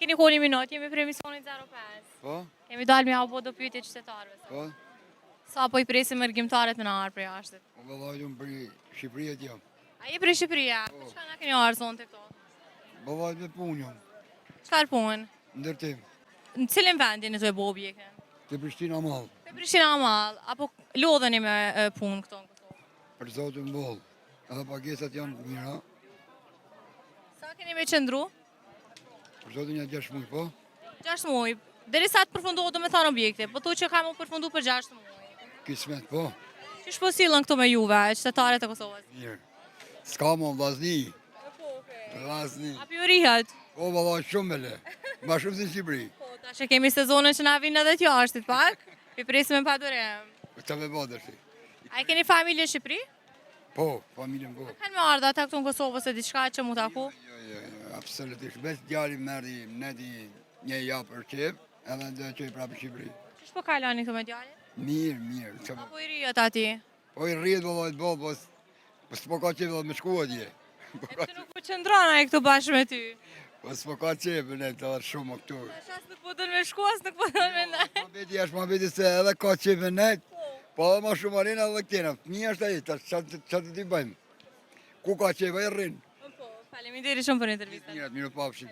Keni kohë një minutë, jemi për emisionit 05. Po? Kemi dalë me abo do pyetje qytetarëve. Po? Sa po i presim mërgjimtarët me në arë për jashtë? Po vëllaj unë për Shqipëria t'jam. A je për Shqipëria? Çka na keni arë zonë të këto? Vëllaj me punë jam. Çfarë punë? Ndërtim. Në cilin vend jeni të e bo objekte? Të Prishtina Mall. Te Prishtina Mall, apo lodheni me punë këto në Kosovë? Për zotin boll. Edhe pagesat janë të mira. Sa keni me qëndru? Për zotin janë 6 muaj, po? 6 muaj. Derisa të përfundohet do me thonë objekte, po tu që ka më përfundu për 6 muaj. Kismet, po? Qysh po sillen këto me juve, qytetarët e Kosovës? Mirë. S'ka më vllazni. Vllazni. A ju rihet? Po vëllaj shumë me le. Ma shumë si në Shqipëri. Po, tash e kemi sezonën që na vinë edhe t'jashtit pak. I presim me padurim. Të me bëdë është. A i keni familje në Shqipëri? Po, familjen po. Kanë me ardha ata këtu në Kosovë se diçka që mu taku? Jo, absolutisht. Veç djali merdi neti një japë për qep, edhe dhe që i prapë Shqipëri. Qysh po kaloni këtu me djalin? Mirë. Apo i rihet ati? Po i rritë vëllaj të bëllë, po s'po ka qep edhe me shku atje. E pëse nuk po qëndrona e këtu bashkë me ty? Po s'po ka qep e ne të edhe shumë këtu. Tash as nuk po dën me shku, as nuk po dën me ndaj. Ma beti është ma beti se edhe ka qep e ne, po edhe ma shumë arena edhe këtjena. Një është aji, që të ti bëjmë. Ku ka qep e rrinë? Po, faleminderit shumë për intervistën. Mirë pafshim.